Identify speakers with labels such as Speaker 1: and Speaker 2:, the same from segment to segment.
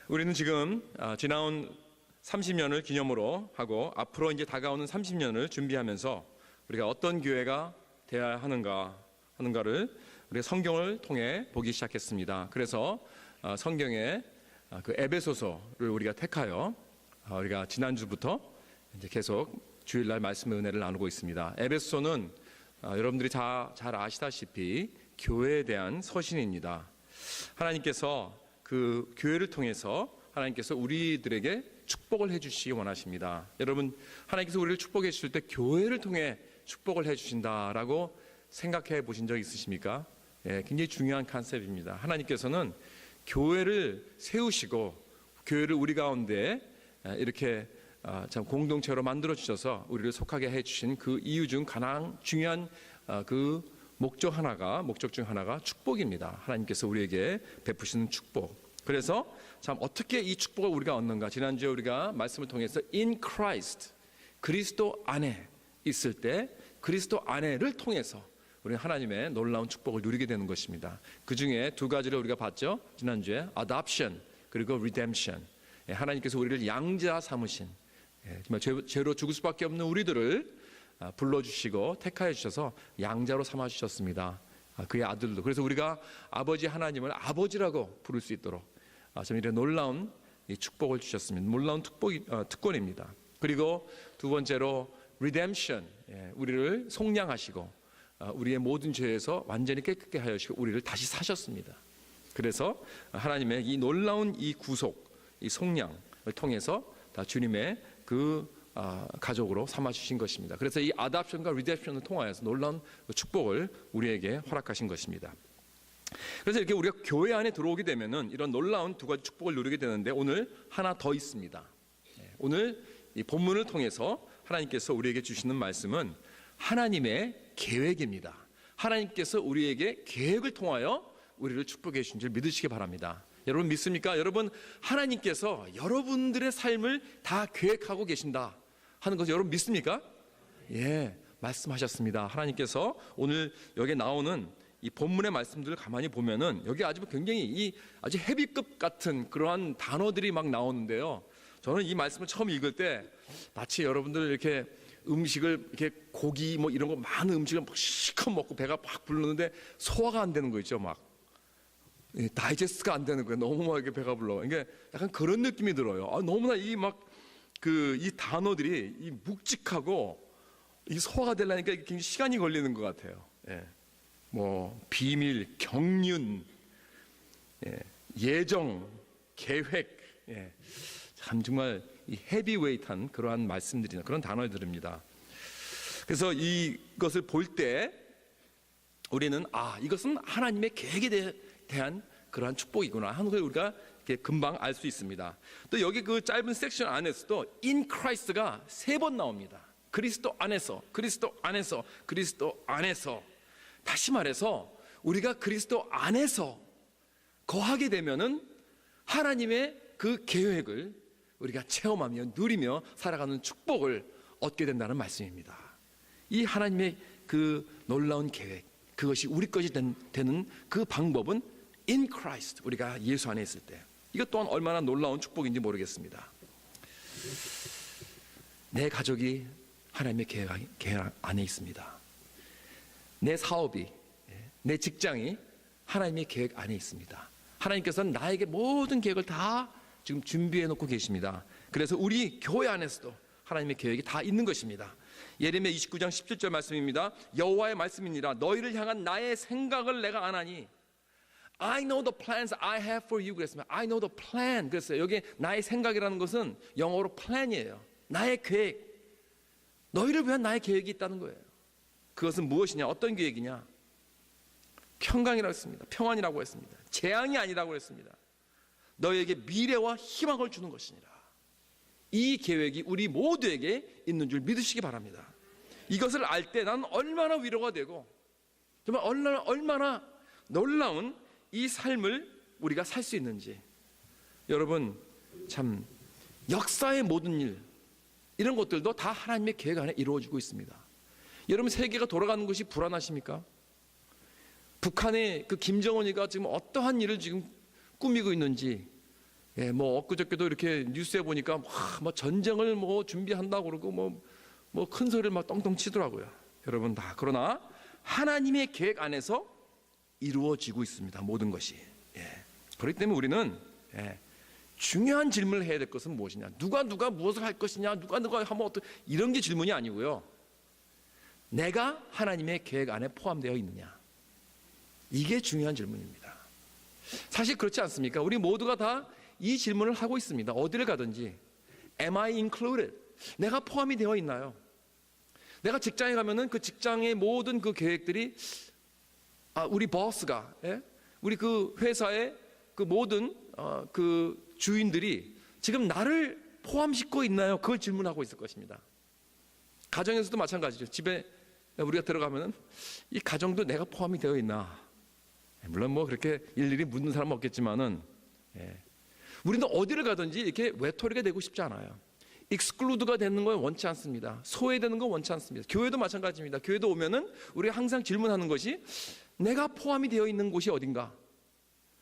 Speaker 1: 우리는 지금 지나온 30년을 기념으로 하고 앞으로 이제 다가오는 30년을 준비하면서 우리가 어떤 교회가 되어야 하는가를 우리가 성경을 통해 보기 시작했습니다. 그래서 성경의 그 에베소서를 우리가 택하여 우리가 지난주부터 이제 계속 주일날 말씀의 은혜를 나누고 있습니다. 에베소서는 여러분들이 잘 아시다시피 교회에 대한 서신입니다. 하나님께서 그 교회를 통해서 하나님께서 우리들에게 축복을 해주시기 원하십니다. 여러분, 하나님께서 우리를 축복해 주실 때 교회를 통해 축복을 해주신다라고 생각해 보신 적 있으십니까? 예, 굉장히 중요한 컨셉입니다. 하나님께서는 교회를 세우시고 교회를 우리 가운데 이렇게 참 공동체로 만들어 주셔서 우리를 속하게 해주신 그 이유 중 가장 중요한 그 목적 중 하나가 축복입니다. 하나님께서 우리에게 베푸시는 축복. 그래서 참 어떻게 이 축복을 우리가 얻는가? 지난주에 우리가 말씀을 통해서 in Christ, 그리스도 안에 있을 때 그리스도 안에를 통해서 우리는 하나님의 놀라운 축복을 누리게 되는 것입니다. 그 중에 두 가지를 우리가 봤죠. 지난주에 adoption 그리고 redemption. 하나님께서 우리를 양자 삼으신, 정말 죄로 죽을 수밖에 없는 우리들을 불러주시고 택하여 주셔서 양자로 삼아주셨습니다. 그의 아들도. 그래서 우리가 아버지 하나님을 아버지라고 부를 수 있도록 참 이런 놀라운 축복을 주셨습니다. 놀라운 특권입니다. 그리고 두 번째로 redemption, 우리를 속량하시고 우리의 모든 죄에서 완전히 깨끗게 하시고 우리를 다시 사셨습니다. 그래서 하나님의 이 놀라운 이 구속, 이 속량을 통해서 다 주님의 그 가족으로 삼아주신 것입니다. 그래서 이 adoption과 redemption을 통하여서 놀라운 축복을 우리에게 허락하신 것입니다. 그래서 이렇게 우리가 교회 안에 들어오게 되면은 이런 놀라운 두 가지 축복을 누리게 되는데 오늘 하나 더 있습니다. 오늘 이 본문을 통해서 하나님께서 우리에게 주시는 말씀은 하나님의 계획입니다. 하나님께서 우리에게 계획을 통하여 우리를 축복해 주신 줄 믿으시기 바랍니다. 여러분 믿습니까? 여러분, 하나님께서 여러분들의 삶을 다 계획하고 계신다 하는 것을 여러분 믿습니까? 예, 말씀하셨습니다. 하나님께서 오늘 여기 나오는 이 본문의 말씀들을 가만히 보면은 여기 아주 굉장히 아주 헤비급 같은 그러한 단어들이 막 나오는데요. 저는 이 말씀을 처음 읽을 때 마치 여러분들 이렇게 음식을 이렇게 고기 뭐 이런 거 많은 음식을 막 실컷 먹고 배가 팍 부르는데 소화가 안 되는 거 있죠. 막 다이제스트가 안 되는 거예요. 너무 막 이렇게 배가 불러. 이게 약간 그런 느낌이 들어요. 너무나 이 단어들이 이 묵직하고 이 소화가 되려니까 굉장히 시간이 걸리는 것 같아요. 예. 뭐 비밀, 경륜, 예정, 계획, 참 정말 이 헤비웨이트한 그러한 말씀들이나 그런 단어들입니다. 그래서 이것을 볼 때 우리는 이것은 하나님의 계획에 대한 그러한 축복이구나 하는 걸 우리가 이렇게 금방 알 수 있습니다. 또 여기 그 짧은 섹션 안에서도 in Christ가 3번 나옵니다. 그리스도 안에서, 그리스도 안에서, 그리스도 안에서. 다시 말해서 우리가 그리스도 안에서 거하게 되면은 하나님의 그 계획을 우리가 체험하며 누리며 살아가는 축복을 얻게 된다는 말씀입니다. 이 하나님의 그 놀라운 계획, 그것이 우리 것이 되는 그 방법은 in Christ, 우리가 예수 안에 있을 때. 이것 또한 얼마나 놀라운 축복인지 모르겠습니다. 내 가족이 하나님의 계획 안에 있습니다. 내 사업이, 내 직장이 하나님의 계획 안에 있습니다. 하나님께서는 나에게 모든 계획을 다 지금 준비해 놓고 계십니다. 그래서 우리 교회 안에서도 하나님의 계획이 다 있는 것입니다. 예레미야 29장 17절 말씀입니다. 여호와의 말씀이니라 너희를 향한 나의 생각을 내가 아나니 I know the plans I have for you 그랬습니다. I know the plan 그랬어요. 여기 나의 생각이라는 것은 영어로 plan이에요. 나의 계획, 너희를 위한 나의 계획이 있다는 거예요. 그것은 무엇이냐? 어떤 계획이냐? 평강이라고 했습니다. 평안이라고 했습니다. 재앙이 아니라고 했습니다. 너희에게 미래와 희망을 주는 것이니라. 이 계획이 우리 모두에게 있는 줄 믿으시기 바랍니다. 이것을 알 때 나는 얼마나 위로가 되고 정말 얼마나 놀라운 이 삶을 우리가 살 수 있는지. 여러분, 참 역사의 모든 일, 이런 것들도 다 하나님의 계획 안에 이루어지고 있습니다. 여러분, 세계가 돌아가는 것이 불안하십니까? 북한의 그 김정은이가 지금 어떠한 일을 지금 꾸미고 있는지 예, 뭐 엊그저께도 이렇게 뉴스에 보니까 뭐 전쟁을 뭐 준비한다고 그러고 뭐 큰 소리를 막 떵떵 치더라고요. 여러분 다 그러나 하나님의 계획 안에서 이루어지고 있습니다. 모든 것이. 예. 그렇기 때문에 우리는 중요한 질문을 해야 될 것은 무엇이냐? 누가 무엇을 할 것이냐? 누가 하면 어떤 이런 게 질문이 아니고요. 내가 하나님의 계획 안에 포함되어 있느냐? 이게 중요한 질문입니다. 사실 그렇지 않습니까? 우리 모두가 다 이 질문을 하고 있습니다. 어디를 가든지 Am I included? 내가 포함이 되어 있나요? 내가 직장에 가면은 그 직장의 모든 그 계획들이 우리 버스가 우리 그 회사의 그 모든 그 주인들이 지금 나를 포함시키고 있나요? 그걸 질문하고 있을 것입니다. 가정에서도 마찬가지죠. 집에 우리가 들어가면은 이 가정도 내가 포함이 되어 있나? 물론 뭐 그렇게 일일이 묻는 사람은 없겠지만은 우리는 어디를 가든지 이렇게 외톨이가 되고 싶지 않아요. 익스클루드가 되는 걸 원치 않습니다. 소외되는 거 원치 않습니다. 교회도 마찬가지입니다. 교회도 오면은 우리가 항상 질문하는 것이 내가 포함이 되어 있는 곳이 어딘가?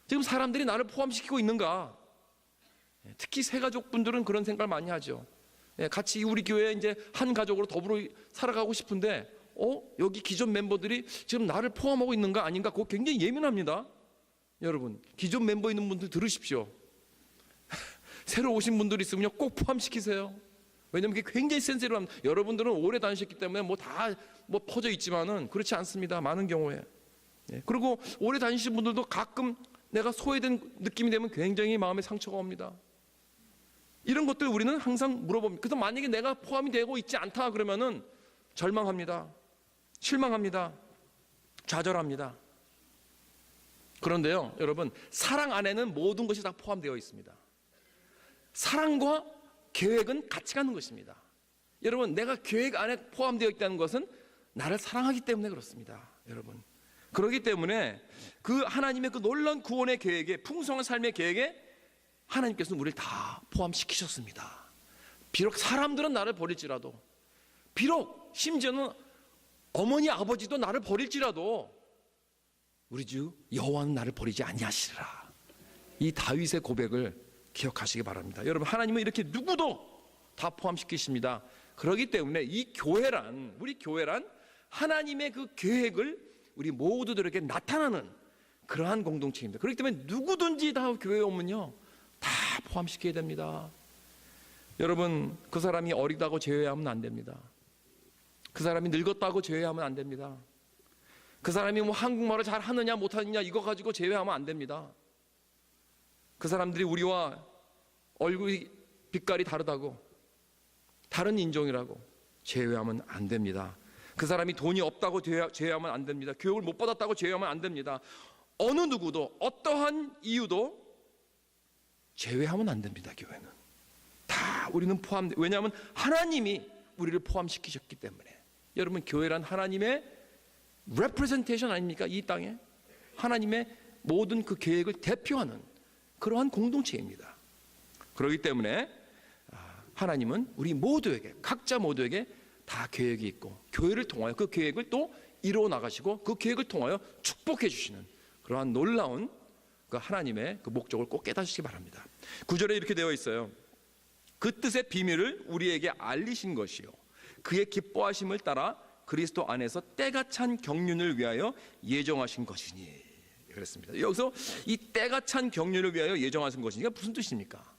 Speaker 1: 지금 사람들이 나를 포함시키고 있는가? 특히 새가족분들은 그런 생각을 많이 하죠. 같이 우리 교회에 이제 한 가족으로 더불어 살아가고 싶은데 여기 기존 멤버들이 지금 나를 포함하고 있는가 아닌가? 그거 굉장히 예민합니다. 여러분 기존 멤버 있는 분들 들으십시오. 새로 오신 분들이 있으면요 꼭 포함시키세요. 왜냐하면 그게 굉장히 센시티브합니다. 여러분들은 오래 다니셨기 때문에 뭐 다 뭐 퍼져 있지만은 그렇지 않습니다. 많은 경우에. 그리고 오래 다니신 분들도 가끔 내가 소외된 느낌이 되면 굉장히 마음에 상처가 옵니다. 이런 것들 우리는 항상 물어봅니다. 그래서 만약에 내가 포함이 되고 있지 않다 그러면은 절망합니다. 실망합니다. 좌절합니다. 그런데요, 여러분, 사랑 안에는 모든 것이 다 포함되어 있습니다. 사랑과 계획은 같이 가는 것입니다. 여러분, 내가 계획 안에 포함되어 있다는 것은 나를 사랑하기 때문에 그렇습니다. 여러분, 그렇기 때문에 그 하나님의 그 놀라운 구원의 계획에, 풍성한 삶의 계획에 하나님께서는 우리를 다 포함시키셨습니다. 비록 사람들은 나를 버릴지라도, 비록 심지어는 어머니 아버지도 나를 버릴지라도 우리 주 여호와는 나를 버리지 아니하시리라. 이 다윗의 고백을 기억하시기 바랍니다. 여러분, 하나님은 이렇게 누구도 다 포함시키십니다. 그렇기 때문에 이 교회란, 우리 교회란 하나님의 그 계획을 우리 모두들에게 나타나는 그러한 공동체입니다. 그렇기 때문에 누구든지 다 교회에 오면요 다 포함시켜야 됩니다. 여러분, 그 사람이 어리다고 제외하면 안 됩니다. 그 사람이 늙었다고 제외하면 안 됩니다. 그 사람이 뭐 한국말을 잘 하느냐 못하느냐 이거 가지고 제외하면 안 됩니다. 그 사람들이 우리와 얼굴 빛깔이 다르다고, 다른 인종이라고 제외하면 안 됩니다. 그 사람이 돈이 없다고 제외하면 안 됩니다. 교육을 못 받았다고 제외하면 안 됩니다. 어느 누구도 어떠한 이유도 제외하면 안 됩니다. 교회는 다 우리는 포함. 왜냐하면 하나님이 우리를 포함시키셨기 때문에. 여러분, 교회란 하나님의 representation 아닙니까? 이 땅에 하나님의 모든 그 계획을 대표하는 그러한 공동체입니다. 그렇기 때문에 하나님은 우리 모두에게, 각자 모두에게 다 계획이 있고, 교회를 통하여 그 계획을 또 이루어 나가시고, 그 계획을 통하여 축복해 주시는 그러한 놀라운 그 하나님의 그 목적을 꼭 깨닫으시기 바랍니다. 9절에 이렇게 되어 있어요. 그 뜻의 비밀을 우리에게 알리신 것이요, 그의 기뻐하심을 따라 그리스도 안에서 때가 찬 경륜을 위하여 예정하신 것이니. 그랬습니다. 여기서 이 때가 찬 경륜을 위하여 예정하신 것이니까 무슨 뜻입니까?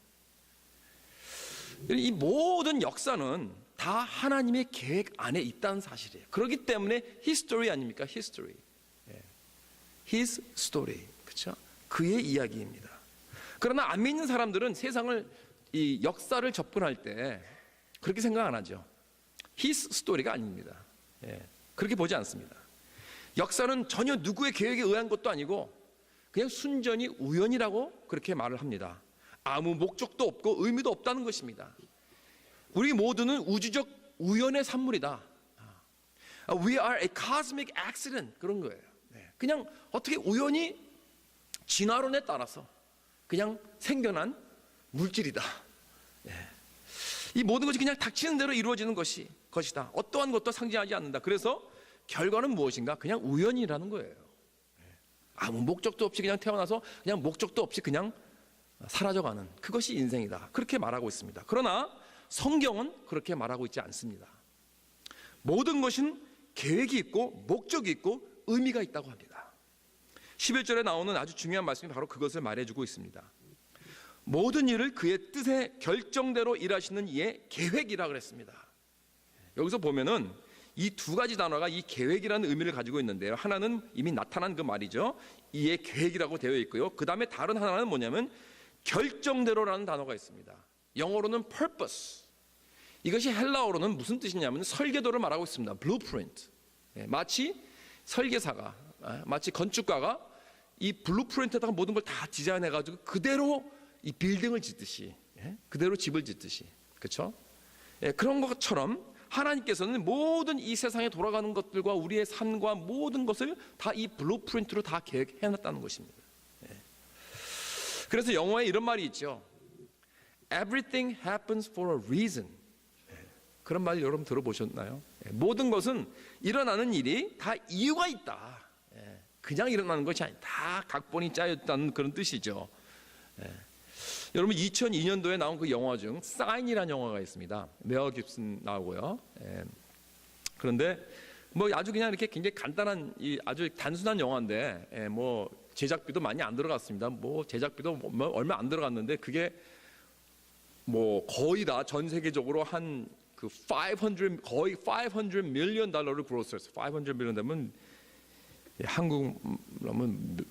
Speaker 1: 이 모든 역사는 다 하나님의 계획 안에 있다는 사실이에요. 그렇기 때문에 history 아닙니까? history. His story. 그렇죠? 그의 이야기입니다. 그러나 안 믿는 사람들은 세상을, 이 역사를 접근할 때 그렇게 생각 안 하죠. His story가 아닙니다. 그렇게 보지 않습니다. 역사는 전혀 누구의 계획에 의한 것도 아니고 그냥 순전히 우연이라고 그렇게 말을 합니다. 아무 목적도 없고 의미도 없다는 것입니다. 우리 모두는 우주적 우연의 산물이다. We are a cosmic accident. 그런 거예요. 그냥 어떻게 우연히 진화론에 따라서 그냥 생겨난 물질이다. 이 모든 것이 그냥 닥치는 대로 이루어지는 것이다. 어떠한 것도 상징하지 않는다. 그래서 결과는 무엇인가? 그냥 우연이라는 거예요. 아무 목적도 없이 그냥 태어나서 그냥 목적도 없이 그냥 사라져가는 그것이 인생이다. 그렇게 말하고 있습니다. 그러나 성경은 그렇게 말하고 있지 않습니다. 모든 것은 계획이 있고 목적이 있고 의미가 있다고 합니다. 11절에 나오는 아주 중요한 말씀이 바로 그것을 말해주고 있습니다. 모든 일을 그의 뜻의 결정대로 일하시는 이의 계획이라 그랬습니다. 여기서 보면은 이 두 가지 단어가 이 계획이라는 의미를 가지고 있는데요. 하나는 이미 나타난 그 말이죠. 이의 계획이라고 되어 있고요. 그 다음에 다른 하나는 뭐냐면 결정대로라는 단어가 있습니다. 영어로는 purpose. 이것이 헬라어로는 무슨 뜻이냐면 설계도를 말하고 있습니다. blueprint. 마치 설계사가, 마치 건축가가 이 블루프린트에다가 모든 걸 다 디자인해가지고 그대로 이 빌딩을 짓듯이, 그대로 집을 짓듯이, 그렇죠? 그런 것처럼 하나님께서는 모든 이 세상에 돌아가는 것들과 우리의 삶과 모든 것을 다 이 블루프린트로 다 계획해놨다는 것입니다. 그래서 영어에 이런 말이 있죠. Everything happens for a reason. 그런 말 여러분 들어보셨나요? 모든 것은 일어나는 일이 다 이유가 있다. 그냥 일어나는 것이 아니다. 다 각본이 짜였다는 그런 뜻이죠. 여러분 2002년도에 나온 그 영화 중 사인이라는 영화가 있습니다. 메어 깁슨 나오고요. 그런데 뭐 아주 그냥 이렇게 굉장히 간단한 아주 단순한 영화인데 뭐 제작비도 많이 안 들어갔습니다. 뭐 제작비도 뭐 얼마 안 들어갔는데 그게 뭐 거의 다 전 세계적으로 한 그 500 거의 500 밀리언 달러를 그로스했어요. 500 밀리언 되면 한국이면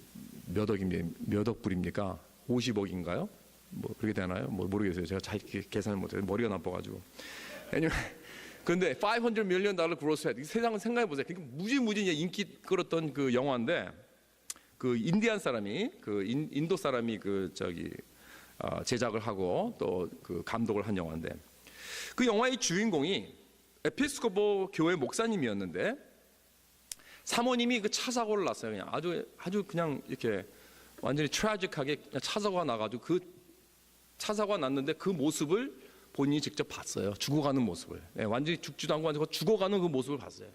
Speaker 1: 몇 억 불입니까? 50억인가요? 뭐 그렇게 되나요? 뭐 모르겠어요. 제가 잘 계산을 못해요. 머리가 나빠가지고. 그런데 500 밀리언 달러 그로스했. 세상을 생각해 보세요. 무지무지 인기 끌었던 그 영화인데 그 인디안 사람이 그 인도 사람이 그 제작을 하고 또 그 감독을 한 영화인데 그 영화의 주인공이 에피스코포 교회 목사님이었는데 사모님이 그 차 사고를 났어요. 그냥 아주 그냥 이렇게 완전히 트래직하게 그냥 차 사고가 나가지고 그 차 사고가 났는데 그 모습을 본인이 직접 봤어요. 죽어가는 모습을. 완전히 죽지도 않고 완전히 죽어가는 그 모습을 봤어요.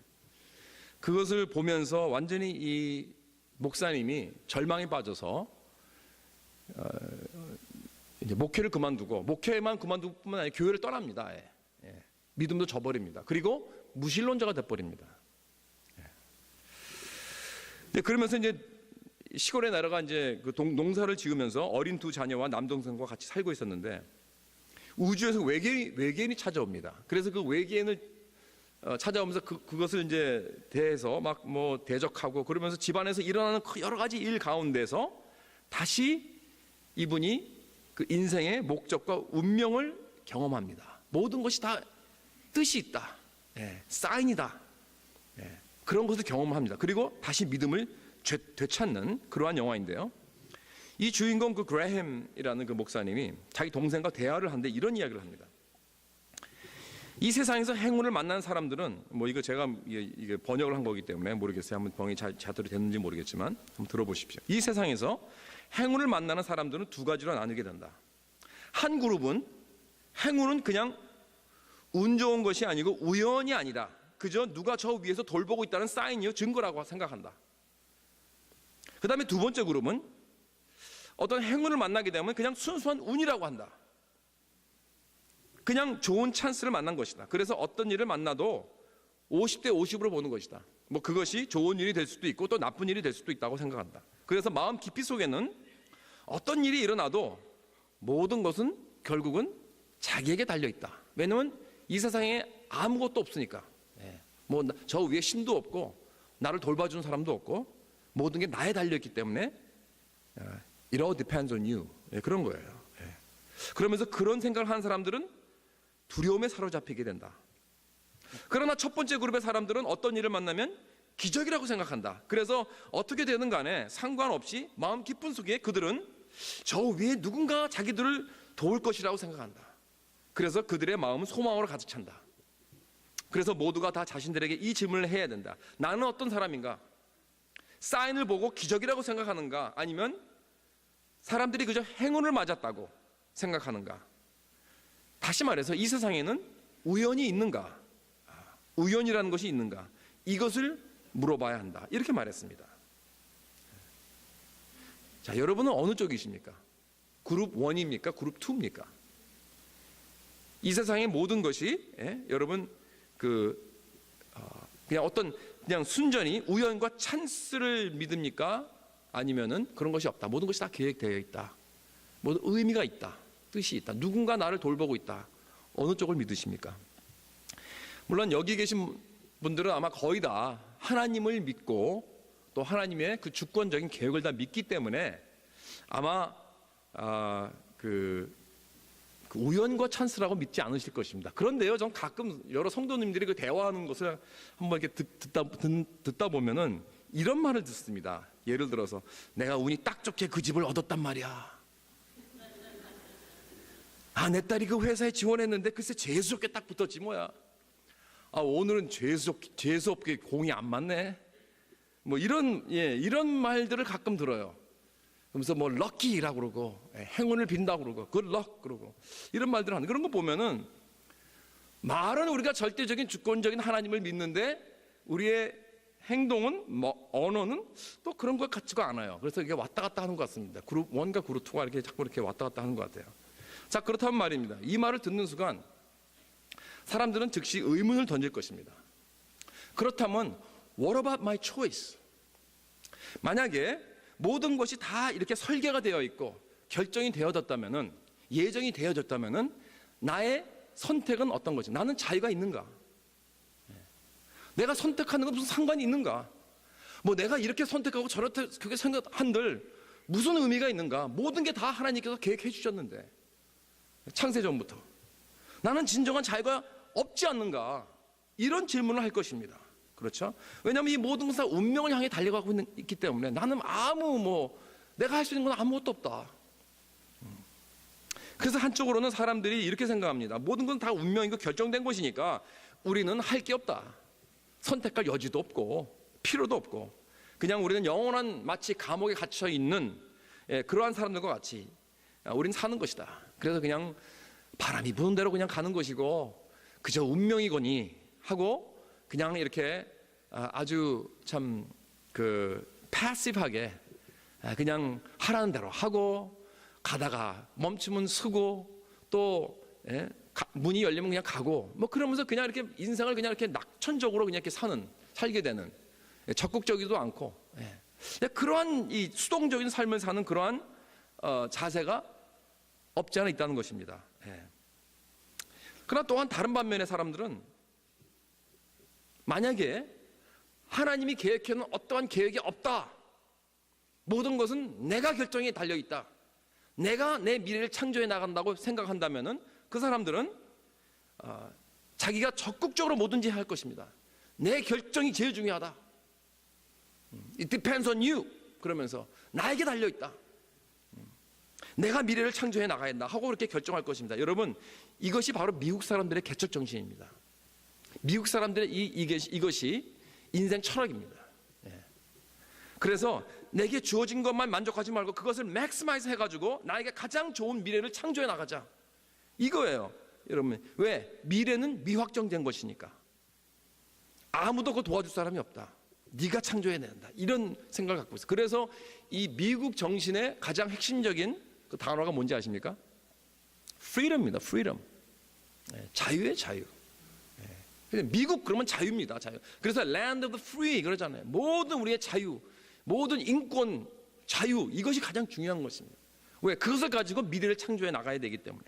Speaker 1: 그것을 보면서 완전히 이 목사님이 절망에 빠져서 이제 목회를 그만두고 목회만 그만둘 뿐만 아니라 교회를 떠납니다. 믿음도 저버립니다. 그리고 무신론자가 돼버립니다. 그러면서 이제 시골에 내려가 이제 그 농사를 지으면서 어린 두 자녀와 남동생과 같이 살고 있었는데 우주에서 외계인이 찾아옵니다. 그래서 그 외계인을 찾아오면서 그것을 이제 대해서 막 뭐 대적하고 그러면서 집안에서 일어나는 여러 가지 일 가운데서 다시 이분이 그 인생의 목적과 운명을 경험합니다. 모든 것이 다 뜻이 있다. 사인이다. 그런 것을 경험합니다. 그리고 다시 믿음을 되찾는 그러한 영화인데요. 이 주인공 그 그레햄이라는 그 목사님이 자기 동생과 대화를 하는데 이런 이야기를 합니다. 이 세상에서 행운을 만난 사람들은 뭐 이거 제가 이게 번역을 한 거기 때문에 모르겠어요. 한번 번역이 제대로 됐는지 모르겠지만 한번 들어보십시오. 이 세상에서 행운을 만나는 사람들은 두 가지로 나누게 된다. 한 그룹은 행운은 그냥 운 좋은 것이 아니고 우연이 아니다. 그저 누가 저 위에서 돌보고 있다는 사인이요 증거라고 생각한다. 그 다음에 두 번째 그룹은 어떤 행운을 만나게 되면 그냥 순수한 운이라고 한다. 그냥 좋은 찬스를 만난 것이다. 그래서 어떤 일을 만나도 50대 50으로 보는 것이다. 뭐 그것이 좋은 일이 될 수도 있고 또 나쁜 일이 될 수도 있다고 생각한다. 그래서 마음 깊이 속에는 어떤 일이 일어나도 모든 것은 결국은 자기에게 달려 있다. 왜냐하면 이 세상에 아무것도 없으니까. 뭐 저 위에 신도 없고 나를 돌봐주는 사람도 없고 모든 게 나에 달려있기 때문에 It all depends on you. 그런 거예요. 그러면서 그런 생각을 하는 사람들은 두려움에 사로잡히게 된다. 그러나 첫 번째 그룹의 사람들은 어떤 일을 만나면 기적이라고 생각한다. 그래서 어떻게 되든 간에 상관없이 마음 깊은 속에 그들은 저 위에 누군가 자기들을 도울 것이라고 생각한다. 그래서 그들의 마음은 소망으로 가득 찬다. 그래서 모두가 다 자신들에게 이 질문을 해야 된다. 나는 어떤 사람인가? 사인을 보고 기적이라고 생각하는가? 아니면 사람들이 그저 행운을 맞았다고 생각하는가? 다시 말해서 이 세상에는 우연이 있는가? 우연이라는 것이 있는가? 이것을 물어봐야 한다. 이렇게 말했습니다. 자, 여러분은 어느 쪽이십니까? 그룹 1입니까? 그룹 2입니까? 이 세상의 모든 것이 여러분 그냥 어떤 그냥 순전히 우연과 찬스를 믿습니까? 아니면은 그런 것이 없다. 모든 것이 다 계획되어 있다. 모든 의미가 있다. 뜻이 있다. 누군가 나를 돌보고 있다. 어느 쪽을 믿으십니까? 물론 여기 계신 분들은 아마 거의 다 하나님을 믿고 또 하나님의 그 주권적인 계획을 다 믿기 때문에 아마 그 우연과 찬스라고 믿지 않으실 것입니다. 그런데요, 전 가끔 여러 성도님들이 그 대화하는 것을 한번 이렇게 듣다 보면은 이런 말을 듣습니다. 예를 들어서 내가 운이 딱 좋게 그 집을 얻었단 말이야. 내 딸이 그 회사에 지원했는데 글쎄 재수없게 딱 붙었지 뭐야. 오늘은 재수없게 공이 안 맞네. 뭐 이런 말들을 가끔 들어요. 그러면서 뭐 럭키라고 그러고 행운을 빈다고 그러고 굿럭 그러고 이런 말들을 하는 그런 거 보면은 말은 우리가 절대적인 주권적인 하나님을 믿는데 우리의 행동은 언어는 또 그런 것 같지가 않아요. 그래서 이게 왔다 갔다 하는 것 같습니다. 그룹 1과 그룹 2가 이렇게 자꾸 이렇게 왔다 갔다 하는 것 같아요. 자, 그렇다면 말입니다. 이 말을 듣는 순간 사람들은 즉시 의문을 던질 것입니다. 그렇다면 what about my choice? 만약에 모든 것이 다 이렇게 설계가 되어 있고 결정이 되어졌다면은 예정이 되어졌다면은 나의 선택은 어떤 거지? 나는 자유가 있는가? 내가 선택하는 건 무슨 상관이 있는가? 뭐 내가 이렇게 선택하고 저렇게 그렇게 생각한들 무슨 의미가 있는가? 모든 게 다 하나님께서 계획해 주셨는데 창세전부터 나는 진정한 자유가 없지 않는가? 이런 질문을 할 것입니다. 그렇죠? 왜냐하면 이 모든 것은 운명을 향해 달려가고 있기 때문에 나는 내가 할 수 있는 건 아무것도 없다. 그래서 한쪽으로는 사람들이 이렇게 생각합니다. 모든 건 다 운명이고 결정된 것이니까 우리는 할 게 없다. 선택할 여지도 없고 필요도 없고 그냥 우리는 영원한 마치 감옥에 갇혀 있는 그러한 사람들과 같이 우리는 사는 것이다. 그래서 그냥 바람이 부는 대로 그냥 가는 것이고 그저 운명이거니 하고 그냥 이렇게 아주 참 패시브하게 그냥 하라는 대로 하고 가다가 멈추면 서고 또 문이 열리면 그냥 가고 뭐 그러면서 그냥 이렇게 인생을 그냥 이렇게 낙천적으로 그냥 이렇게 살게 되는 적극적이지도 않고 그러한 이 수동적인 삶을 사는 그러한 자세가 없지 않아 있다는 것입니다. 그러나 또한 다른 반면의 사람들은 만약에 하나님이 계획해놓은 어떠한 계획이 없다. 모든 것은 내가 결정에 달려있다. 내가 내 미래를 창조해 나간다고 생각한다면은 그 사람들은 자기가 적극적으로 뭐든지 할 것입니다. 내 결정이 제일 중요하다. It depends on you. 그러면서 나에게 달려있다. 내가 미래를 창조해 나가야 한다 하고 그렇게 결정할 것입니다. 여러분, 이것이 바로 미국 사람들의 개척 정신입니다. 미국 사람들의 이것이 인생 철학입니다. 그래서 내게 주어진 것만 만족하지 말고 그것을 맥시마이즈 해가지고 나에게 가장 좋은 미래를 창조해 나가자. 이거예요. 여러분, 왜? 미래는 미확정된 것이니까. 아무도 그거 도와줄 사람이 없다. 네가 창조해야 된다. 이런 생각을 갖고 있어요. 그래서 이 미국 정신의 가장 핵심적인 그 단어가 뭔지 아십니까? freedom입니다. freedom. 자유의 자유. 미국 그러면 자유입니다. 자유. 그래서 land of the free 그러잖아요. 모든 우리의 자유, 모든 인권, 자유 이것이 가장 중요한 것입니다. 왜? 그것을 가지고 미래를 창조해 나가야 되기 때문에.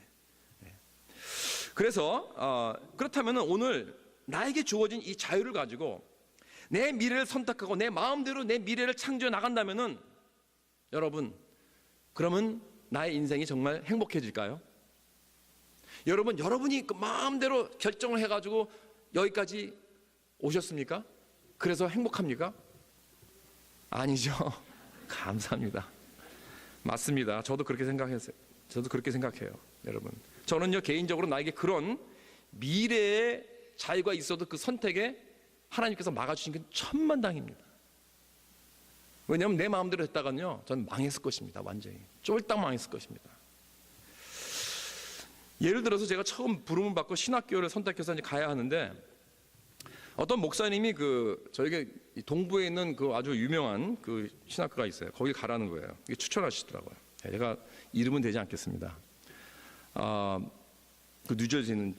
Speaker 1: 그래서 그렇다면 오늘 나에게 주어진 이 자유를 가지고 내 미래를 선택하고 내 마음대로 내 미래를 창조해 나간다면은 여러분, 그러면 나의 인생이 정말 행복해질까요? 여러분이 그 마음대로 결정을 해가지고 여기까지 오셨습니까? 그래서 행복합니까? 아니죠. 감사합니다. 맞습니다. 저도 그렇게 생각했어요. 저도 그렇게 생각해요. 여러분, 저는요 개인적으로 나에게 그런 미래의 자유가 있어도 그 선택에 하나님께서 막아주신 게 천만다행입니다. 왜냐하면 내 마음대로 했다가는요 전 망했을 것입니다. 완전히 쫄딱 망했을 것입니다. 예를 들어서 제가 처음 부름을 받고 신학교를 선택해서 이제 가야 하는데 어떤 목사님이 저에게 동부에 있는 그 아주 유명한 그 신학교가 있어요. 거기 가라는 거예요. 이게 추천하시더라고요. 제가 이름은 되지 않겠습니다. 그 뉴저지에 있는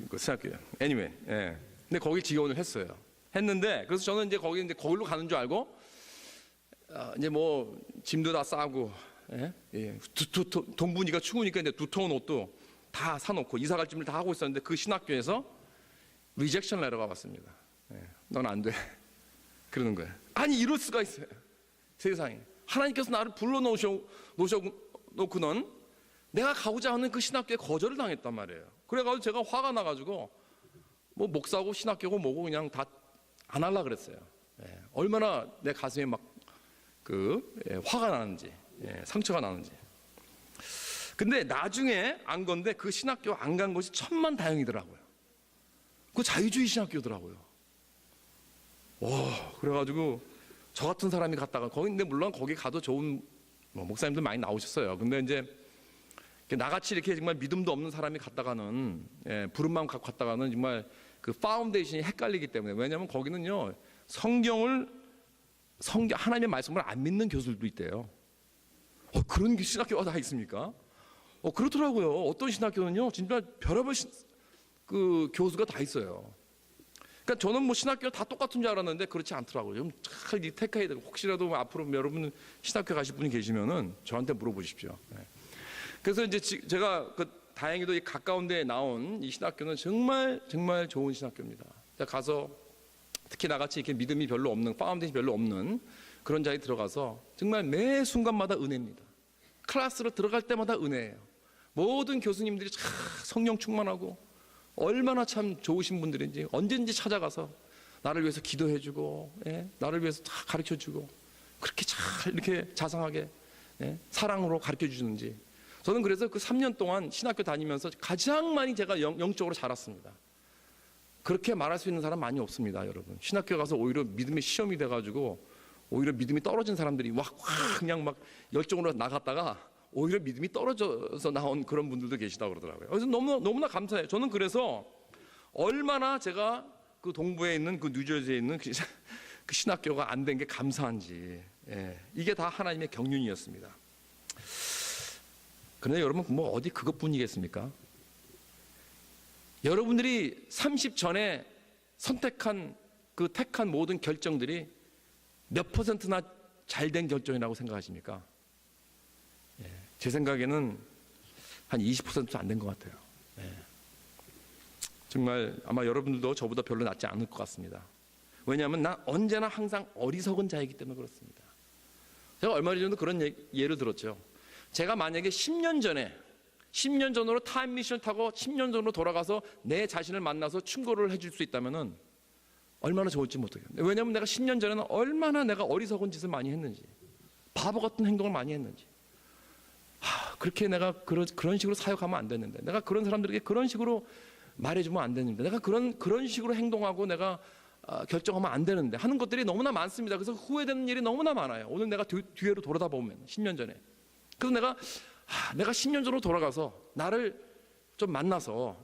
Speaker 1: 그 신학교예요. anyway, 예. 근데 거기 지원을 했어요. 했는데 그래서 저는 이제 거기로 가는 줄 알고 이제 뭐 짐도 다 싸고, 예? 예. 돈 부니까 추우니까 이제 두터운 옷도 다 사놓고 이사 갈 준비를 다 하고 있었는데 그 신학교에서 리젝션 레터가 왔습니다. 예. 넌 안 돼. 그러는 거예요. 아니 이럴 수가 있어요. 세상에 하나님께서 나를 불러놓고는 내가 가고자 하는 그 신학교에 거절을 당했단 말이에요. 그래가지고 제가 화가 나가지고 뭐 목사고 신학교고 뭐고 그냥 다 안 하려고 그랬어요. 예. 얼마나 내 가슴에 막 화가 나는지, 예, 상처가 나는지. 근데 나중에 안 건데 그 신학교 안 간 것이 천만다행이더라고요. 그 자유주의 신학교더라고요. 와, 그래가지고 저 같은 사람이 갔다가 근데 물론 거기 가도 좋은 목사님들 많이 나오셨어요. 근데 이제 나같이 이렇게 정말 믿음도 없는 사람이 갔다가는, 예, 부른 마음 갖고 갔다가는 정말 그 파운데이션이 헷갈리기 때문에. 왜냐하면 거기는요 하나님의 말씀을 안 믿는 교수들도 있대요. 그런 신학교가 다 있습니까? 그렇더라고요. 어떤 신학교는요 진짜 별의별 그 교수가 다 있어요. 그러니까 저는 뭐 신학교가 다 똑같은 줄 알았는데 그렇지 않더라고요. 좀 잘 택해야 되고, 혹시라도 앞으로 여러분 신학교 가실 분이 계시면은 저한테 물어보십시오. 네. 그래서 이제 제가 다행히도 이 가까운 데에 나온 이 신학교는 정말 정말 좋은 신학교입니다. 가서 특히 나같이 이렇게 믿음이 별로 없는, 파운데이션이 별로 없는 그런 자리에 들어가서 정말 매 순간마다 은혜입니다. 클래스로 들어갈 때마다 은혜예요. 모든 교수님들이 참 성령 충만하고 얼마나 참 좋으신 분들인지 언제든지 찾아가서 나를 위해서 기도해주고, 예, 나를 위해서 다 가르쳐주고 그렇게 잘 이렇게 자상하게, 예, 사랑으로 가르쳐주는지. 저는 그래서 그 3년 동안 신학교 다니면서 가장 많이 제가 영적으로 자랐습니다. 그렇게 말할 수 있는 사람 많이 없습니다, 여러분. 신학교 가서 오히려 믿음의 시험이 돼가지고 오히려 믿음이 떨어진 사람들이 그냥 막 열정으로 나갔다가 오히려 믿음이 떨어져서 나온 그런 분들도 계시다고 그러더라고요. 그래서 너무나 감사해요. 저는 그래서 얼마나 제가 그 동부에 있는 그 뉴저지에 있는 그 신학교가 안 된 게 감사한지, 예, 이게 다 하나님의 경륜이었습니다. 그런데 여러분 뭐 어디 그것뿐이겠습니까? 여러분들이 30 전에 선택한 그 택한 모든 결정들이 몇 %나 잘된 결정이라고 생각하십니까? 예, 제 생각에는 한 20%도 안 된 것 같아요. 예. 정말 아마 여러분들도 저보다 별로 낫지 않을 것 같습니다. 왜냐하면 난 언제나 항상 어리석은 자이기 때문에 그렇습니다. 제가 얼마 전에도 그런 예를 들었죠. 제가 만약에 10년 전으로 타임미션을 타고 10년 전으로 돌아가서 내 자신을 만나서 충고를 해줄 수 있다면은 얼마나 좋을지 못해요. 왜냐하면 내가 10년 전에는 얼마나 내가 어리석은 짓을 많이 했는지, 바보 같은 행동을 많이 했는지, 그렇게 내가 그런 식으로 사역하면 안 됐는데, 내가 그런 사람들에게 그런 식으로 말해주면 안 되는데, 내가 그런 식으로 행동하고 내가 결정하면 안 되는데 하는 것들이 너무나 많습니다. 그래서 후회되는 일이 너무나 많아요. 오늘 내가 뒤로 돌아다 보면 10년 전에. 그래서 내가 10년 전으로 돌아가서 나를 좀 만나서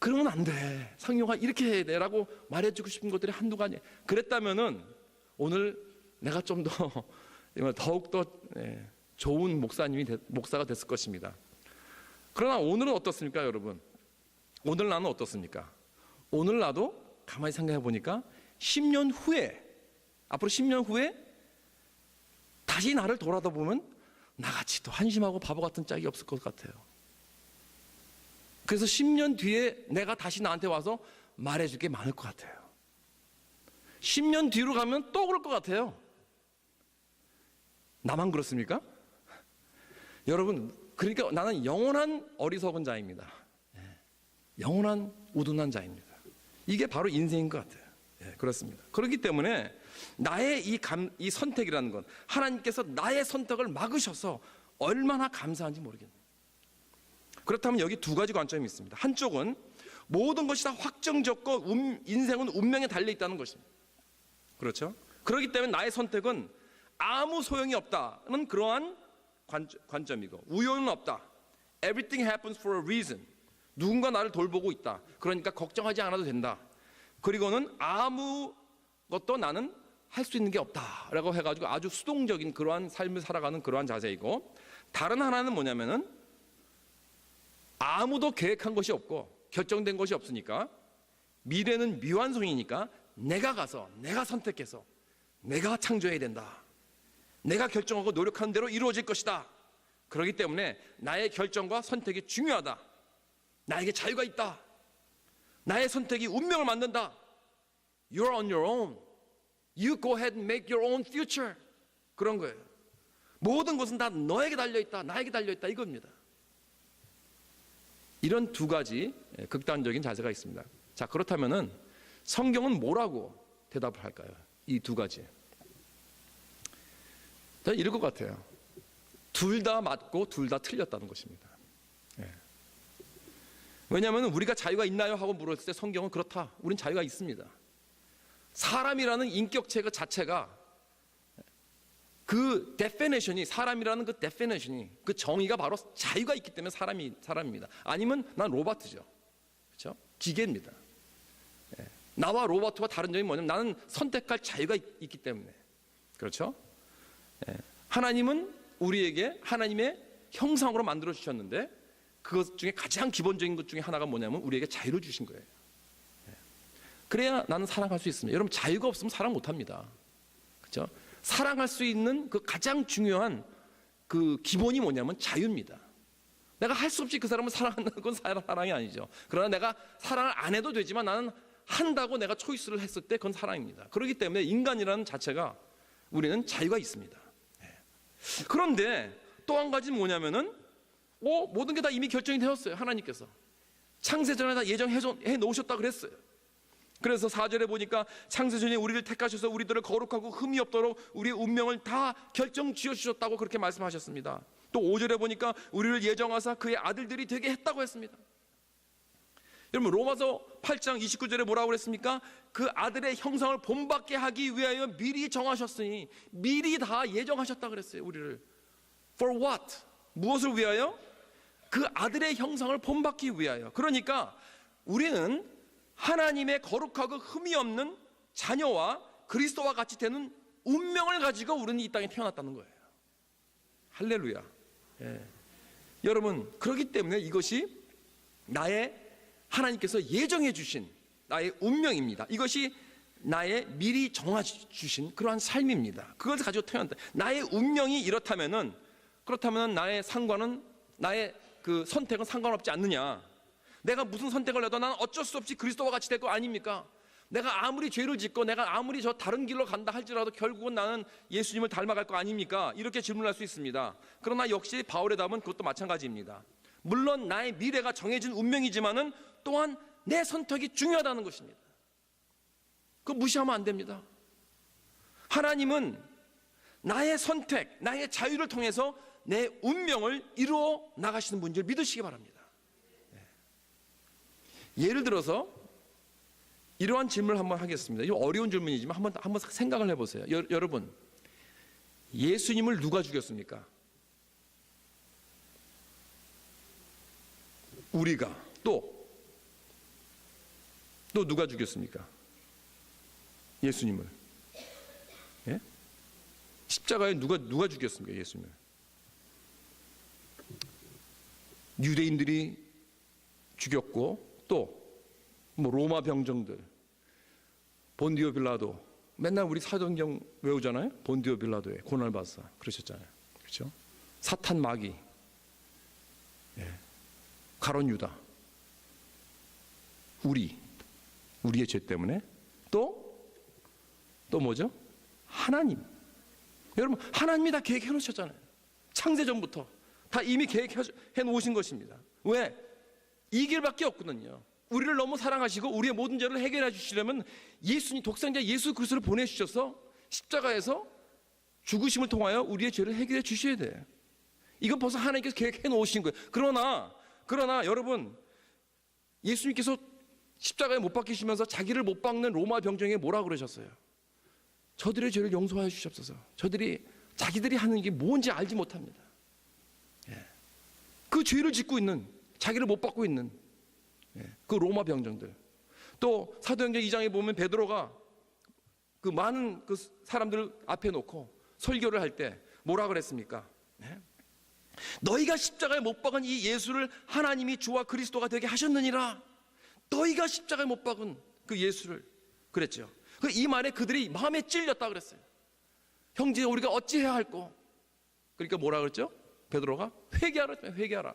Speaker 1: 그러면 안 돼, 상용아 이렇게 해야 돼 라고 말해주고 싶은 것들이 한두가 아니에요. 그랬다면은 오늘 내가 좀 더 더욱더 좋은 목사가 됐을 것입니다. 그러나 오늘은 어떻습니까, 여러분? 오늘 나는 어떻습니까? 오늘 나도 가만히 생각해 보니까 10년 후에, 앞으로 10년 후에 다시 나를 돌아다 보면 나같이 또 한심하고 바보 같은 짝이 없을 것 같아요. 그래서 10년 뒤에 내가 다시 나한테 와서 말해줄 게 많을 것 같아요. 10년 뒤로 가면 또 그럴 것 같아요. 나만 그렇습니까? 여러분, 그러니까 나는 영원한 어리석은 자입니다. 영원한 우둔한 자입니다. 이게 바로 인생인 것 같아요. 그렇습니다. 그렇기 때문에 나의 이 선택이라는 건 하나님께서 나의 선택을 막으셔서 얼마나 감사한지 모르겠네요. 그렇다면 여기 두 가지 관점이 있습니다. 한쪽은 모든 것이 다 확정적고 인생은 운명에 달려있다는 것입니다. 그렇죠? 그렇기 때문에 나의 선택은 아무 소용이 없다는 그러한 관점이고, 우연은 없다. Everything happens for a reason. 누군가 나를 돌보고 있다. 그러니까 걱정하지 않아도 된다. 그리고는 아무것도 나는 할 수 있는 게 없다라고 해가지고 아주 수동적인 그러한 삶을 살아가는 그러한 자세이고, 다른 하나는 뭐냐면은 아무도 계획한 것이 없고 결정된 것이 없으니까, 미래는 미완성이니까 내가 가서 내가 선택해서 내가 창조해야 된다. 내가 결정하고 노력하는 대로 이루어질 것이다. 그렇기 때문에 나의 결정과 선택이 중요하다. 나에게 자유가 있다. 나의 선택이 운명을 만든다. You're on your own. You go ahead and make your own future. 그런 거예요. 모든 것은 다 너에게 달려있다. 나에게 달려있다. 이겁니다. 이런 두 가지 극단적인 자세가 있습니다. 자, 그렇다면은 성경은 뭐라고 대답을 할까요? 이 두 가지. 저는 이럴 것 같아요. 둘 다 맞고 둘 다 틀렸다는 것입니다. 왜냐하면 우리가 자유가 있나요? 하고 물었을 때 성경은 그렇다. 우린 자유가 있습니다. 사람이라는 인격체 자체가 그 데피니션이, 사람이라는 그 데피니션이, 그 정의가 바로 자유가 있기 때문에 사람입니다. 아니면 난 로봇이죠. 그렇죠? 기계입니다. 나와 로봇과 다른 점이 뭐냐면 나는 선택할 자유가 있기 때문에. 그렇죠? 하나님은 우리에게 하나님의 형상으로 만들어 주셨는데, 그것 중에 가장 기본적인 것 중에 하나가 뭐냐면 우리에게 자유를 주신 거예요. 그래야 나는 사랑할 수 있습니다. 여러분, 자유가 없으면 사랑 못합니다. 그렇죠? 사랑할 수 있는 그 가장 중요한 그 기본이 뭐냐면 자유입니다. 내가 할 수 없이 그 사람을 사랑하는 건 사랑이 아니죠. 그러나 내가 사랑을 안 해도 되지만 나는 한다고 내가 초이스를 했을 때 그건 사랑입니다. 그렇기 때문에 인간이라는 자체가 우리는 자유가 있습니다. 그런데 또 한 가지는 뭐냐면은 모든 게 다 이미 결정이 되었어요. 하나님께서 창세전에 다 예정해 놓으셨다 그랬어요. 그래서 4절에 보니까 창세전에 우리를 택하셔서 우리들을 거룩하고 흠이 없도록 우리의 운명을 다 결정 지어주셨다고 그렇게 말씀하셨습니다. 또 5절에 보니까 우리를 예정하사 그의 아들들이 되게 했다고 했습니다. 여러분, 로마서 8장 29절에 뭐라고 그랬습니까? 그 아들의 형상을 본받게 하기 위하여 미리 정하셨으니, 미리 다 예정하셨다 그랬어요. 우리를 For what? 무엇을 위하여? 그 아들의 형상을 본받기 위하여. 그러니까 우리는 하나님의 거룩하고 흠이 없는 자녀와 그리스도와 같이 되는 운명을 가지고 우리는 이 땅에 태어났다는 거예요. 할렐루야. 여러분, 그렇기 때문에 이것이 나의 하나님께서 예정해 주신 나의 운명입니다. 이것이 나의 미리 정해 주신 그러한 삶입니다. 그걸 가지고 태어났다. 나의 운명이 이렇다면은, 그렇다면 나의 상관은, 나의 그 선택은 상관없지 않느냐? 내가 무슨 선택을 해도 나는 어쩔 수 없이 그리스도와 같이 될 거 아닙니까? 내가 아무리 죄를 짓고 내가 아무리 저 다른 길로 간다 할지라도 결국은 나는 예수님을 닮아갈 거 아닙니까? 이렇게 질문할 수 있습니다. 그러나 역시 바울의 답은 그것도 마찬가지입니다. 물론 나의 미래가 정해진 운명이지만은 또한 내 선택이 중요하다는 것입니다. 그거 무시하면 안 됩니다. 하나님은 나의 선택, 나의 자유를 통해서 내 운명을 이루어 나가시는 분인 줄 믿으시기 바랍니다. 예를 들어서 이러한 질문을 한번 하겠습니다. 이거 어려운 질문이지만 한번 생각을 해보세요. 여러분, 예수님을 누가 죽였습니까? 우리가. 또 누가 죽였습니까? 예수님을. 예? 십자가에 누가 죽였습니까? 예수님을. 유대인들이 죽였고, 또 뭐 로마 병정들, 본디오 빌라도, 맨날 우리 사도행전 외우잖아요. 본디오 빌라도에 고난을 받았어 그러셨잖아요. 그렇죠? 사탄 마귀, 가룟 유다, 우리의 죄 때문에. 또 뭐죠? 하나님. 여러분, 하나님이 다 계획해 놓으셨잖아요. 창세전부터 다 이미 계획해 놓으신 것입니다. 왜? 이 길밖에 없거든요. 우리를 너무 사랑하시고 우리의 모든 죄를 해결해 주시려면 예수님, 독생자 예수 그리스도를 보내주셔서 십자가에서 죽으심을 통하여 우리의 죄를 해결해 주셔야 돼요. 이건 벌써 하나님께서 계획해 놓으신 거예요. 그러나 여러분, 예수님께서 십자가에 못 박히시면서 자기를 못 박는 로마 병정에게 뭐라고 그러셨어요? 저들의 죄를 용서하여 주시옵소서. 자기들이 하는 게 뭔지 알지 못합니다. 그 죄를 짓고 있는, 자기를 못 받고 있는 그 로마 병정들. 또 사도행전 2장에 보면 베드로가 그 많은 그 사람들을 앞에 놓고 설교를 할 때 뭐라 그랬습니까? 네? 너희가 십자가에 못 박은 이 예수를 하나님이 주와 그리스도가 되게 하셨느니라. 너희가 십자가에 못 박은 그 예수를 그랬죠. 이 말에 그들이 마음에 찔렸다 그랬어요. 형제, 우리가 어찌해야 할꼬? 그러니까 뭐라 그랬죠? 베드로가 회개하라, 회개하라.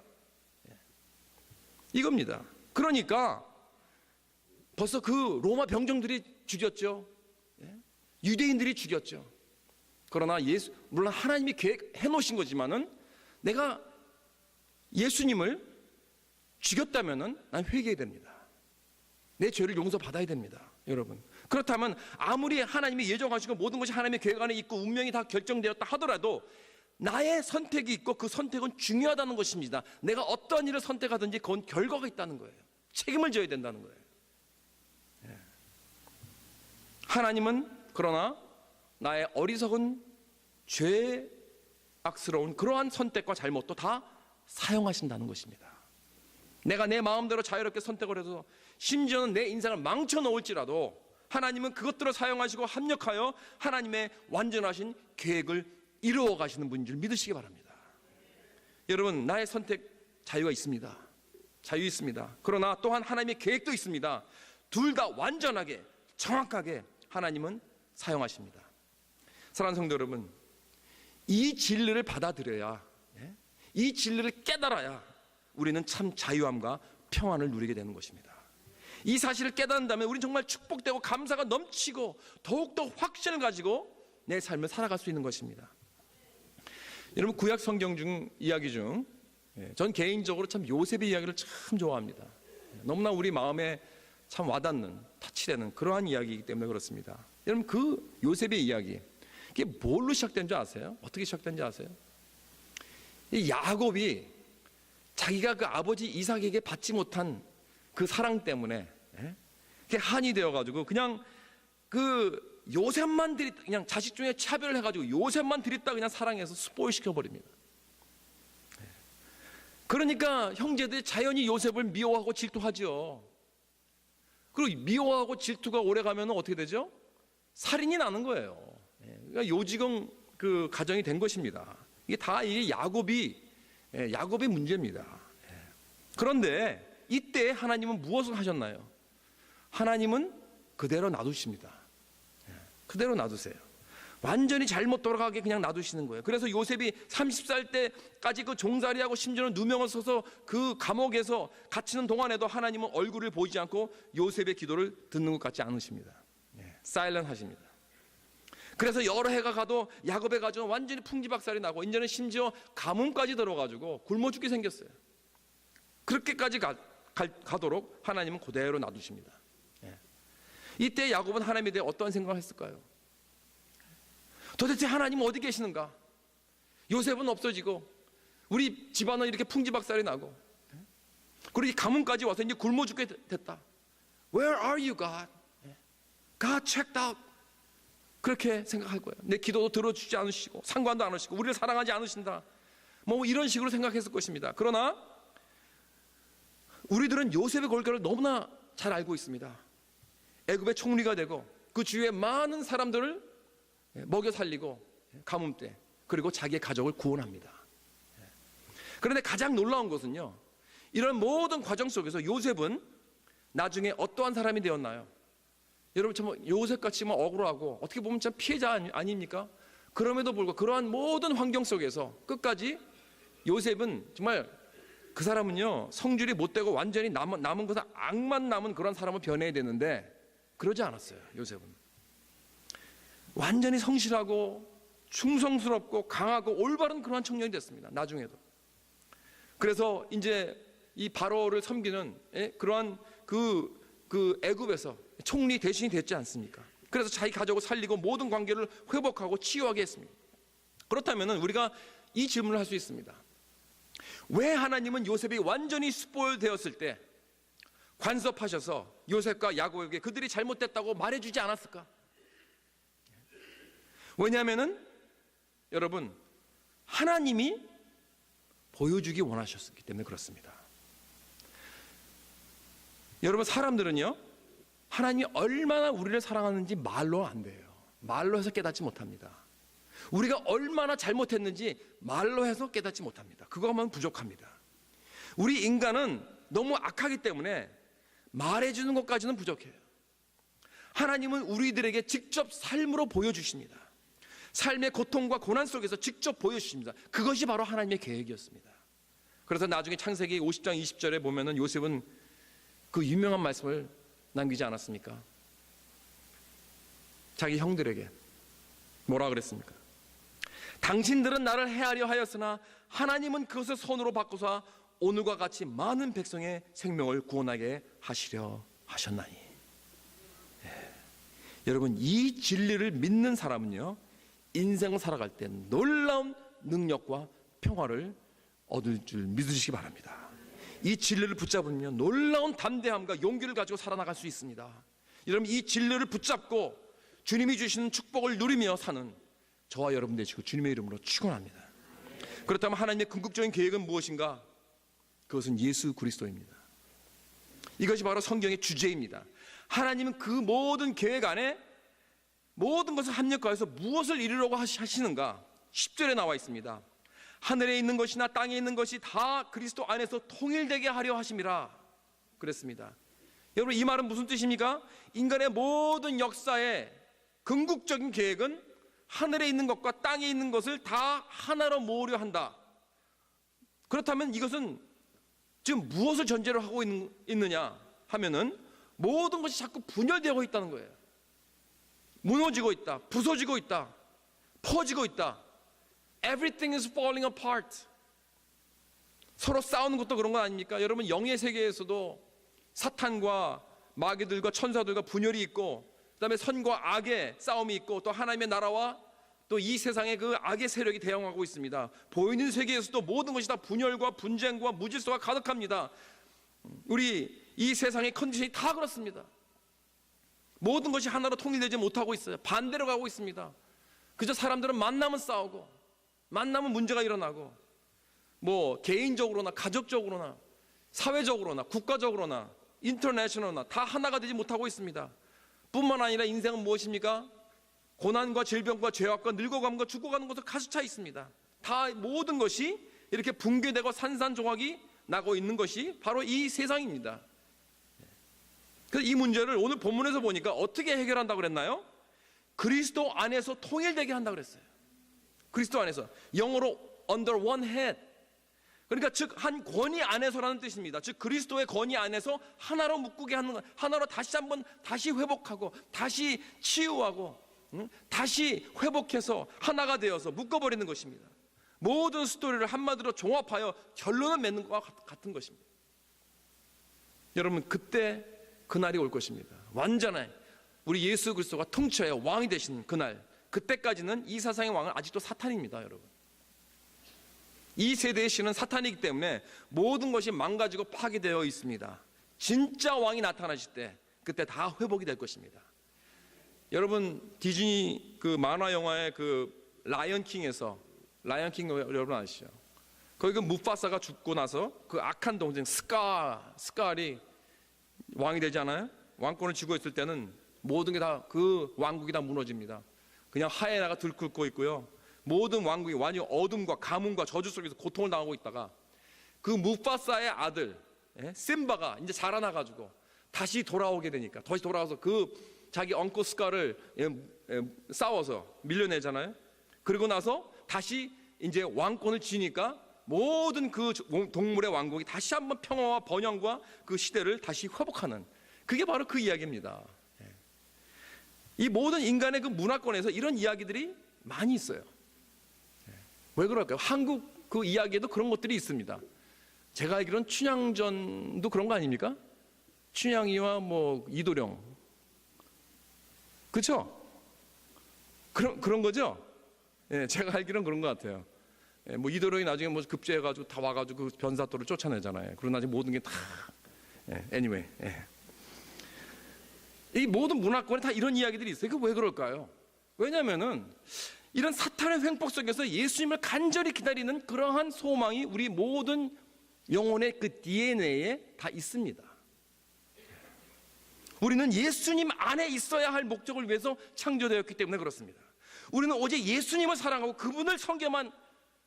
Speaker 1: 이겁니다. 그러니까 벌써 그 로마 병정들이 죽였죠. 유대인들이 죽였죠. 그러나 물론 하나님이 계획해 놓으신 거지만은 내가 예수님을 죽였다면은 난 회개해야 됩니다. 내 죄를 용서받아야 됩니다, 여러분. 그렇다면 아무리 하나님이 예정하시고 모든 것이 하나님의 계획 안에 있고 운명이 다 결정되었다 하더라도 나의 선택이 있고 그 선택은 중요하다는 것입니다. 내가 어떤 일을 선택하든지 그건 결과가 있다는 거예요. 책임을 져야 된다는 거예요. 하나님은 그러나 나의 어리석은 죄악스러운 그러한 선택과 잘못도 다 사용하신다는 것입니다. 내가 내 마음대로 자유롭게 선택을 해서 심지어는 내 인생을 망쳐놓을지라도 하나님은 그것들을 사용하시고 합력하여 하나님의 완전하신 계획을 이루어 가시는 분인 줄 믿으시기 바랍니다. 여러분, 나의 선택 자유가 있습니다. 자유 있습니다. 그러나 또한 하나님의 계획도 있습니다. 둘 다 완전하게 정확하게 하나님은 사용하십니다. 사랑하는 성도 여러분, 이 진리를 받아들여야, 이 진리를 깨달아야 우리는 참 자유함과 평안을 누리게 되는 것입니다. 이 사실을 깨닫는다면 우리는 정말 축복되고 감사가 넘치고 더욱더 확신을 가지고 내 삶을 살아갈 수 있는 것입니다. 여러분, 구약 성경 중 이야기 중 전 개인적으로 참 요셉의 이야기를 참 좋아합니다. 너무나 우리 마음에 참 와닿는, 타치되는 그러한 이야기이기 때문에 그렇습니다. 여러분, 그 요셉의 이야기, 이게 뭘로 시작된 줄 아세요? 어떻게 시작된지 아세요? 이 야곱이 자기가 그 아버지 이삭에게 받지 못한 그 사랑 때문에 그게 한이 되어가지고 그냥 그 요셉만 그냥 자식 중에 차별을 해가지고 요셉만 들였다 그냥 사랑해서 스포일 시켜버립니다. 그러니까 형제들이 자연히 요셉을 미워하고 질투하죠. 그리고 미워하고 질투가 오래가면 어떻게 되죠? 살인이 나는 거예요. 그러니까 요지경 그 가정이 된 것입니다. 이게 야곱의 문제입니다. 그런데 이때 하나님은 무엇을 하셨나요? 하나님은 그대로 놔두십니다. 그대로 놔두세요. 완전히 잘못 돌아가게 그냥 놔두시는 거예요. 그래서 요셉이 30살 때까지 그 종살이하고 심지어는 누명을 써서 그 감옥에서 갇히는 동안에도 하나님은 얼굴을 보이지 않고 요셉의 기도를 듣는 것 같지 않으십니다. 사일런트 하십니다. 그래서 여러 해가 가도 야곱의 가정은 완전히 풍지박살이 나고 이제는 심지어 가뭄까지 들어가지고 굶어 죽게 생겼어요. 그렇게까지 가도록 하나님은 그대로 놔두십니다. 이때 야곱은 하나님에 대해 어떤 생각을 했을까요? 도대체 하나님은 어디 계시는가? 요셉은 없어지고 우리 집안은 이렇게 풍지박살이 나고 그리고 이 가뭄까지 와서 이제 굶어 죽게 됐다. Where are you, God? God checked out. 그렇게 생각할 거예요. 내 기도도 들어주지 않으시고 상관도 안 하시고 우리를 사랑하지 않으신다. 뭐 이런 식으로 생각했을 것입니다. 그러나 우리들은 요셉의 골격을 너무나 잘 알고 있습니다. 애굽의 총리가 되고 그 주위에 많은 사람들을 먹여 살리고 가뭄 때 그리고 자기의 가족을 구원합니다. 그런데 가장 놀라운 것은요, 이런 모든 과정 속에서 요셉은 나중에 어떠한 사람이 되었나요? 여러분, 참 요셉같이 억울하고 어떻게 보면 참 피해자 아닙니까? 그럼에도 불구하고 그러한 모든 환경 속에서 끝까지 요셉은 정말 그 사람은요 성질이 못되고 완전히 남은 것은 악만 남은 그런 사람을 변해야 되는데 그러지 않았어요. 요셉은 완전히 성실하고 충성스럽고 강하고 올바른 그러한 청년이 됐습니다. 나중에도. 그래서 이제 이 바로를 섬기는 그러한 그 애굽에서 총리 대신이 됐지 않습니까? 그래서 자기 가족을 살리고 모든 관계를 회복하고 치유하게 했습니다. 그렇다면 우리가 이 질문을 할 수 있습니다. 왜 하나님은 요셉이 완전히 스포일되었을 때 간섭하셔서 요셉과 야곱에게 그들이 잘못됐다고 말해주지 않았을까? 왜냐하면은 여러분, 하나님이 보여주기 원하셨기 때문에 그렇습니다. 여러분, 사람들은요 하나님이 얼마나 우리를 사랑하는지 말로 안 돼요. 말로 해서 깨닫지 못합니다. 우리가 얼마나 잘못했는지 말로 해서 깨닫지 못합니다. 그거만 부족합니다. 우리 인간은 너무 악하기 때문에 말해주는 것까지는 부족해요. 하나님은 우리들에게 직접 삶으로 보여주십니다. 삶의 고통과 고난 속에서 직접 보여주십니다. 그것이 바로 하나님의 계획이었습니다. 그래서 나중에 창세기 50장 20절에 보면은 요셉은 그 유명한 말씀을 남기지 않았습니까? 자기 형들에게 뭐라 그랬습니까? 당신들은 나를 해하려 하였으나 하나님은 그것을 선으로 바꾸사 오늘과 같이 많은 백성의 생명을 구원하게 하시려 하셨나니. 여러분, 이 진리를 믿는 사람은요, 인생을 살아갈 때 놀라운 능력과 평화를 얻을 줄 믿으시기 바랍니다. 이 진리를 붙잡으면 놀라운 담대함과 용기를 가지고 살아나갈 수 있습니다. 여러분, 이 진리를 붙잡고 주님이 주시는 축복을 누리며 사는 저와 여러분 되시고 주님의 이름으로 축원합니다. 그렇다면 하나님의 궁극적인 계획은 무엇인가? 그것은 예수 그리스도입니다. 이것이 바로 성경의 주제입니다. 하나님은 그 모든 계획 안에 모든 것을 합력하여서 무엇을 이루려고 하시는가? 10절에 나와 있습니다. 하늘에 있는 것이나 땅에 있는 것이 다 그리스도 안에서 통일되게 하려 하심이라 그랬습니다. 여러분, 이 말은 무슨 뜻입니까? 인간의 모든 역사의 궁극적인 계획은 하늘에 있는 것과 땅에 있는 것을 다 하나로 모으려 한다. 그렇다면 이것은 지금 무엇을 전제로 하고 있느냐 하면은 모든 것이 자꾸 분열되고 있다는 거예요. 무너지고 있다, 부서지고 있다, 퍼지고 있다. Everything is falling apart. 서로 싸우는 것도 그런 거 아닙니까? 여러분, 영의 세계에서도 사탄과 마귀들과 천사들과 분열이 있고, 그 다음에 선과 악의 싸움이 있고, 또 하나님의 나라와 또 이 세상의 그 악의 세력이 대항하고 있습니다. 보이는 세계에서도 모든 것이 다 분열과 분쟁과 무질서가 가득합니다. 우리 이 세상의 컨디션이 다 그렇습니다. 모든 것이 하나로 통일되지 못하고 있어요. 반대로 가고 있습니다. 그저 사람들은 만나면 싸우고, 만나면 문제가 일어나고, 뭐 개인적으로나 가족적으로나 사회적으로나 국가적으로나 인터내셔널나 다 하나가 되지 못하고 있습니다. 뿐만 아니라 인생은 무엇입니까? 고난과 질병과 죄악과 늙어감과 죽어가는 것으로 가득 차 있습니다. 다 모든 것이 이렇게 붕괴되고 산산조각이 나고 있는 것이 바로 이 세상입니다. 그래서 이 문제를 오늘 본문에서 보니까 어떻게 해결한다고 그랬나요? 그리스도 안에서 통일되게 한다고 그랬어요. 그리스도 안에서, 영어로 under one head. 그러니까 즉 한 권위 안에서라는 뜻입니다. 즉 그리스도의 권위 안에서 하나로 묶게 하는 것, 하나로 다시 한번 다시 회복하고 다시 치유하고 다시 회복해서 하나가 되어서 묶어버리는 것입니다. 모든 스토리를 한마디로 종합하여 결론을 맺는 것과 같은 것입니다. 여러분, 그때 그날이 올 것입니다. 완전한 우리 예수 그리스도가 통치하여 왕이 되신 그날, 그때까지는 이 세상의 왕은 아직도 사탄입니다. 여러분, 이 세대의 신은 사탄이기 때문에 모든 것이 망가지고 파괴되어 있습니다. 진짜 왕이 나타나실 때 그때 다 회복이 될 것입니다. 여러분, 디즈니 그 만화 영화의 그 라이언킹에서, 라이언킹 여러분 아시죠? 거기 그 무파사가 죽고 나서 그 악한 동생 스칼이 왕이 되지 않아요? 왕권을 쥐고 있을 때는 모든 게 다, 그 왕국이 다 무너집니다. 그냥 하이에나가 들끓고 있고요, 모든 왕국이 완전히 어둠과 가뭄과 저주 속에서 고통을 당하고 있다가 그 무파사의 아들 심바가 이제 자라나가지고 다시 돌아오게 되니까, 다시 돌아와서 그 자기 엉클 스칼을 싸워서 밀려내잖아요. 그리고 나서 다시 이제 왕권을 쥐니까 모든 그 동물의 왕국이 다시 한번 평화와 번영과 그 시대를 다시 회복하는, 그게 바로 그 이야기입니다. 이 모든 인간의 그 문화권에서 이런 이야기들이 많이 있어요. 왜 그럴까요? 한국 그 이야기에도 그런 것들이 있습니다. 제가 알기로는 춘향전도 그런 거 아닙니까? 춘향이와 뭐 이도령, 그렇죠? 그런 거죠? 예, 제가 알기로는 그런 것 같아요. 예, 뭐 이도령이 나중에 뭐 급제해가지고 다 와가지고 그 변사또를 쫓아내잖아요. 그러고 나중에 모든 게 다, anyway, 이 모든 문화권에 다 이런 이야기들이 있어요. 그 왜 그럴까요? 왜냐하면은 이런 사탄의 횡포 속에서 예수님을 간절히 기다리는 그러한 소망이 우리 모든 영혼의 그 DNA에 다 있습니다. 우리는 예수님 안에 있어야 할 목적을 위해서 창조되었기 때문에 그렇습니다. 우리는 오직 예수님을 사랑하고 그분을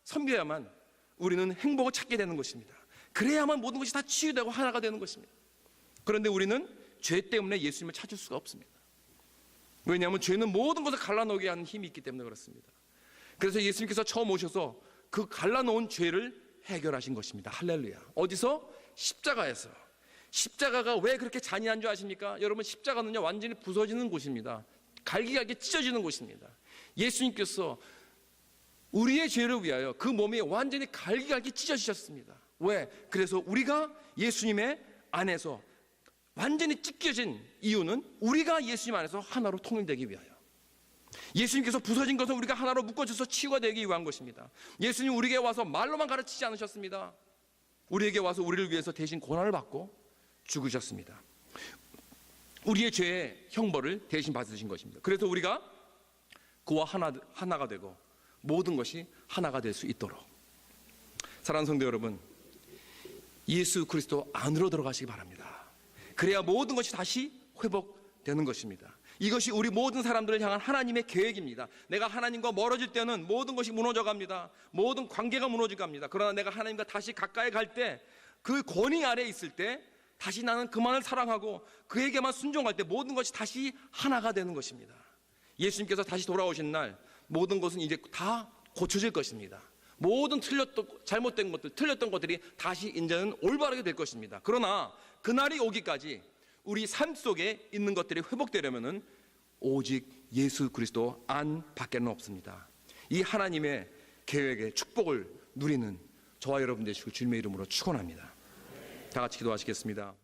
Speaker 1: 섬겨야만 우리는 행복을 찾게 되는 것입니다. 그래야만 모든 것이 다 치유되고 하나가 되는 것입니다. 그런데 우리는 죄 때문에 예수님을 찾을 수가 없습니다. 왜냐하면 죄는 모든 것을 갈라놓게 하는 힘이 있기 때문에 그렇습니다. 그래서 예수님께서 처음 오셔서 그 갈라놓은 죄를 해결하신 것입니다. 할렐루야. 어디서? 십자가에서. 십자가가 왜 그렇게 잔인한 줄 아십니까? 여러분, 십자가는요 완전히 부서지는 곳입니다. 갈기갈기 찢어지는 곳입니다. 예수님께서 우리의 죄를 위하여 그 몸이 완전히 갈기갈기 찢어지셨습니다. 왜? 그래서 우리가 예수님의 안에서 완전히 찢겨진 이유는 우리가 예수님 안에서 하나로 통일되기 위하여. 예수님께서 부서진 것은 우리가 하나로 묶어져서 치유가 되기 위한 것입니다. 예수님 우리에게 와서 말로만 가르치지 않으셨습니다. 우리에게 와서 우리를 위해서 대신 고난을 받고 죽으셨습니다. 우리의 죄의 형벌을 대신 받으신 것입니다. 그래서 우리가 그와 하나가 되고 모든 것이 하나가 될 수 있도록. 사랑하는 성도 여러분, 예수 그리스도 안으로 들어가시기 바랍니다. 그래야 모든 것이 다시 회복되는 것입니다. 이것이 우리 모든 사람들을 향한 하나님의 계획입니다. 내가 하나님과 멀어질 때는 모든 것이 무너져 갑니다. 모든 관계가 무너져 갑니다. 그러나 내가 하나님과 다시 가까이 갈 때, 그 권위 아래에 있을 때 다시 나는 그만을 사랑하고 그에게만 순종할 때 모든 것이 다시 하나가 되는 것입니다. 예수님께서 다시 돌아오신 날 모든 것은 이제 다 고쳐질 것입니다. 모든 잘못된 것들, 틀렸던 것들이 다시 이제는 올바르게 될 것입니다. 그러나 그날이 오기까지 우리 삶 속에 있는 것들이 회복되려면은 오직 예수 그리스도 안 밖에는 없습니다. 이 하나님의 계획의 축복을 누리는 저와 여러분 되시고 주님의 이름으로 축원합니다. 다 같이 기도하시겠습니다.